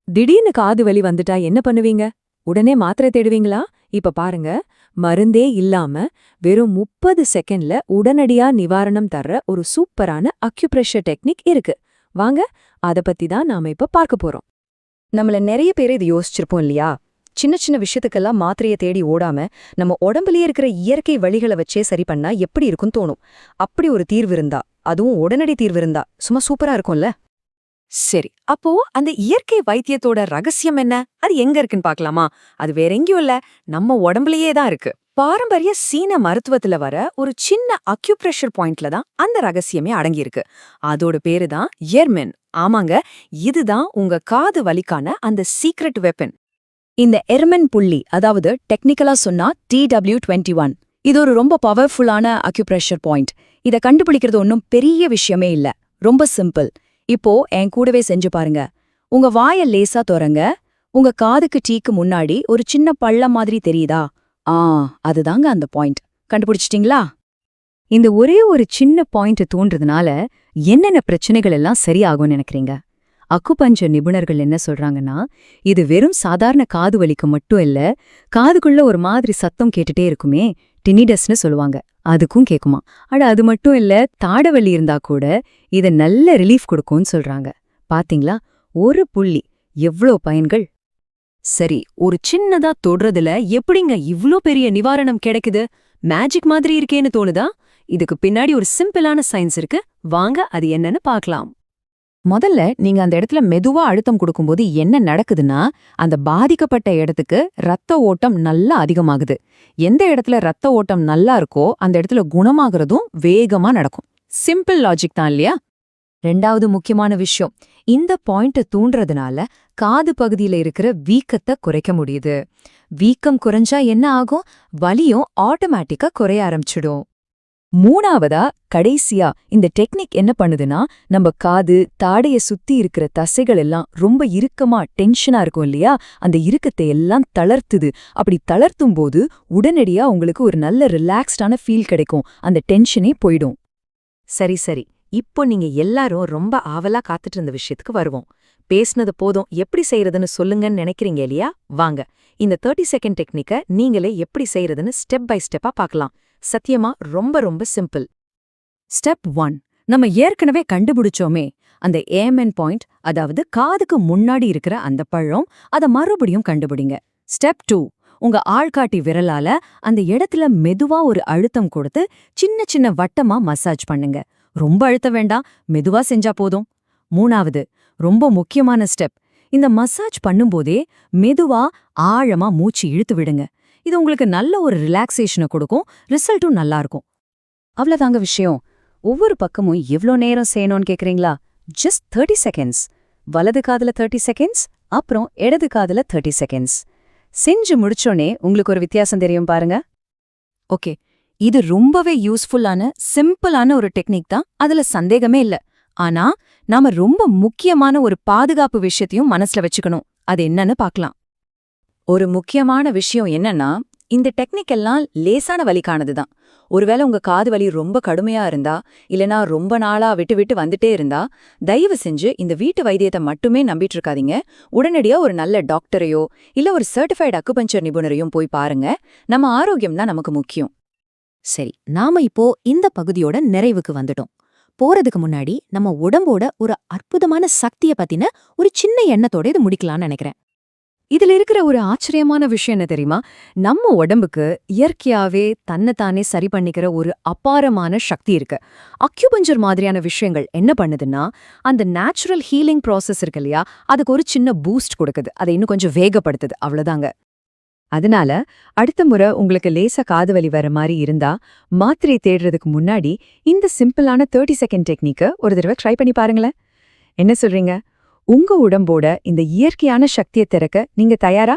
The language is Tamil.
திடீர்னு காது வலி வந்துட்டா என்ன பண்ணுவீங்க? உடனே மாத்திரை தேடுவீங்களா? இப்ப பாருங்க, மருந்தே இல்லாம வெறும் 30 செகண்ட்ல உடனடியா நிவாரணம் தர்ற ஒரு சூப்பரான அக்யூப்ரெஷர் டெக்னிக் இருக்கு. வாங்க, அத பத்தி தான் நாம இப்ப பார்க்க போறோம். நம்மள நிறைய பேர் இது யோசிச்சிருப்போம் இல்லையா? சின்ன சின்ன விஷயத்துக்கெல்லாம் மாத்திரைய தேடி ஓடாம நம்ம உடம்புலயே இருக்கிற இயற்கை வழிகளை வச்சே சரி பண்ணா எப்படி இருக்கும் தோணும். அப்படி ஒரு தீர்வு இருந்தா, அதுவும் உடனடி தீர்வு இருந்தா சும்மா சூப்பரா இருக்கும்ல. சரி, அப்போ அந்த இயற்கை வைத்தியத்தோட ரகசியம் என்ன? அது எங்க இருக்குன்னு பார்க்கலாமா? அது வேற எங்கேயும் இல்ல, நம்ம உடம்புலயே தான் இருக்கு. பாரம்பரிய சீன மருத்துவத்துல வர ஒரு சின்ன அக்யூப்ரெஷர் பாயிண்ட்ல தான் அந்த ரகசியமே அடங்கியிருக்கு. அதோட பேரு தான் எர்மென். ஆமாங்க, இதுதான் உங்க காது வலிக்கான அந்த சீக்ரெட் வெப்பன். இந்த எர்மென் புள்ளி, அதாவது டெக்னிக்கலா சொன்னா TW21, இது ஒரு ரொம்ப பவர்ஃபுல்லான அக்யூப்ரெஷர் பாயிண்ட். இத கண்டுபிடிக்கிறது ஒன்றும் பெரிய விஷயமே இல்ல, ரொம்ப சிம்பிள். இப்போ என் கூடவே செஞ்சு பாருங்க. உங்க வாய லேசா தொறங்க. உங்க காதுக்கு டீக்கு முன்னாடி ஒரு சின்ன பள்ளம் மாதிரி தெரியுதா? அதுதாங்க அந்த பாயிண்ட். கண்டுபிடிச்சிட்டீங்களா? இந்த ஒரே ஒரு சின்ன பாயிண்ட் தோன்றதுனால என்னென்ன பிரச்சனைகள் எல்லாம் சரியாகும்னு நினைக்கிறீங்க? அக்குபஞ்சர் நிபுணர்கள் என்ன சொல்றாங்கன்னா, இது வெறும் சாதாரண காது வலிக்கு மட்டும் இல்ல, காதுக்குள்ள ஒரு மாதிரி சத்தம் கேட்டுட்டே இருக்குமே, டினிடஸ்னு சொல்லுவாங்க, அதுக்கும் கேக்குமா. அது மட்டும் இல்ல, தாடவலி இருந்தா கூட இது நல்ல ரிலீஃப் கொடுக்கும்னு சொல்றாங்க. பாத்தீங்களா, ஒரு புள்ளி எவ்ளோ பயன்கள். சரி, ஒரு சின்னதா தொடுறதுல எப்படிங்க இவ்ளோ பெரிய நிவாரணம் கிடைக்குது? மேஜிக் மாதிரி இருக்கேன்னு தோணுதா? இதுக்கு பின்னாடி ஒரு சிம்பிளான சயின்ஸ் இருக்கு. வாங்க, அது என்னன்னு பார்க்கலாம். முதல்ல நீங்க அந்த இடத்துல மெதுவா அழுத்தம் கொடுக்கும்போது என்ன நடக்குதுன்னா, அந்த பாதிக்கப்பட்ட இடத்துக்கு ரத்த ஓட்டம் நல்லா அதிகமாகுது. எந்த இடத்துல ரத்த ஓட்டம் நல்லா இருக்கோ அந்த இடத்துல குணமாகறதும் வேகமா நடக்கும். சிம்பிள் லாஜிக் தான் இல்லையா? ரெண்டாவது முக்கியமான விஷயம், இந்த பாயிண்ட தூண்டுறதுனால காது பகுதியில இருக்கிற வீக்கத்தை குறைக்க முடியுது. வீக்கம் குறைஞ்சா என்ன ஆகும்? வலியும் ஆட்டோமேட்டிக்கா குறைய ஆரம்பிச்சிடும். மூணாவதா, கடைசியா இந்த டெக்னிக் என்ன பண்ணுதுன்னா, நம்ம காது தாடைய சுத்தி இருக்கிற தசைகள் எல்லாம் ரொம்ப இறுக்கமா டென்ஷனா இருக்கும் இல்லையா, அந்த இறுக்கத்தை எல்லாம் தளர்த்துது. அப்படி தளர்த்தும் போது உடனடியா உங்களுக்கு ஒரு நல்ல ரிலாக்ஸ்டான ஃபீல் கிடைக்கும். அந்த டென்ஷனே போயிடும். சரி சரி, இப்போ நீங்க எல்லாரும் ரொம்ப ஆவலா காத்துட்டு இருந்த விஷயத்துக்கு வருவோம். பேசுனது போதும், எப்படி செய்யறதுன்னு சொல்லுங்கன்னு நினைக்கிறீங்க இல்லையா? வாங்க, இந்த 30 செகண்ட் டெக்னிக்க நீங்களே எப்படி செய்யறதுன்னு ஸ்டெப் பை ஸ்டெப்பா பார்க்கலாம். சத்தியமா ரொம்ப ரொம்ப சிம்பிள். ஸ்டெப் 1, நம்ம ஏற்கனவே கண்டுபிடிச்சோமே அந்த ஏமென் பாயிண்ட், அதாவது காதுக்கு முன்னாடி இருக்கிற அந்த பழம், அதை மறுபடியும் கண்டுபிடிங்க. ஸ்டெப் 2, உங்க ஆள்காட்டி விரலால அந்த இடத்துல மெதுவா ஒரு அழுத்தம் கொடுத்து சின்ன சின்ன வட்டமா மசாஜ் பண்ணுங்க. ரொம்ப அழுத்த வேண்டாம், மெதுவா செஞ்சா போதும். மூணாவது, ரொம்ப முக்கியமான ஸ்டெப், இந்த மசாஜ் பண்ணும்போதே மெதுவா ஆழமா மூச்சு இழுத்து விடுங்க. இது உங்களுக்கு நல்ல ஒரு ரிலாக்ஸேஷனை கொடுக்கும், ரிசல்ட்டும் நல்லா இருக்கும். அவ்வளவுதாங்க விஷயம். ஒவ்வொரு பக்கமும் எவ்ளோ நேரம் செய்யணும்னு கேக்குறீங்களா? Just 30 seconds. வலது காதுல 30 செகண்ட்ஸ், அப்புறம் இடது காதுல 30 செகண்ட்ஸ். செஞ்சு முடிச்சோனே உங்களுக்கு ஒரு வித்தியாசம் தெரியும் பாருங்க. ஓகே, இது ரொம்பவே யூஸ்ஃபுல்லான சிம்பிளான ஒரு டெக்னிக் தான், அதுல சந்தேகமே இல்ல. ஆனா நாம ரொம்ப முக்கியமான ஒரு பாதுகாப்பு விஷயத்தையும் மனசுல வச்சுக்கணும். அது என்னன்னு பார்க்கலாம். ஒரு முக்கியமான விஷயம் என்னன்னா, இந்த டெக்னிக் எல்லாம் லேசான வலிக்கானது தான். ஒருவேளை உங்க காது வலி ரொம்ப கடுமையா இருந்தா, இல்லனா ரொம்ப நாளா விட்டு விட்டு வந்துட்டே இருந்தா, தயவு செஞ்சு இந்த வீட்டு வைத்தியத்தை மட்டுமே நம்பிட்டு இருக்காதீங்க. உடனடியா ஒரு நல்ல டாக்டரையோ இல்ல ஒரு சர்டிஃபைடு அக்குபஞ்சர் நிபுணரையும் போய் பாருங்க. நம்ம ஆரோக்கியம் தான் நமக்கு முக்கியம். சரி, நாம இப்போ இந்த பகுதியோட நிறைவுக்கு வந்துட்டோம். போறதுக்கு முன்னாடி நம்ம உடம்போட ஒரு அற்புதமான சக்திய பத்தின ஒரு சின்ன எண்ணத்தோட இது முடிக்கலாம்னு நினைக்கிறேன். இதுல இருக்கிற ஒரு ஆச்சரியமான விஷயம் என்ன தெரியுமா? நம்ம உடம்புக்கு இயற்கையாவே தன்னைத்தானே சரி பண்ணிக்கிற ஒரு அபாரமான சக்தி இருக்கு. அக்யூபஞ்சர் மாதிரியான விஷயங்கள் என்ன பண்ணுதுன்னா, அந்த நேச்சுரல் ஹீலிங் ப்ராசஸ் இருக்கு இல்லையா, அதுக்கு ஒரு சின்ன பூஸ்ட் கொடுக்குது. அதை இன்னும் கொஞ்சம் வேகப்படுத்துது, அவ்வளவுதாங்க. அதனால அடுத்த முறை உங்களுக்கு லேசா காது வலி வர மாதிரி இருந்தா, மாத்திரை தேடுறதுக்கு முன்னாடி இந்த சிம்பிளான 30 செகண்ட் டெக்னிக்க ஒரு தடவை ட்ரை பண்ணி பாருங்களேன். என்ன சொல்றீங்க? உங்க உடம்போட இந்த இயற்கையான சக்தியை திறக்க நீங்க தயாரா?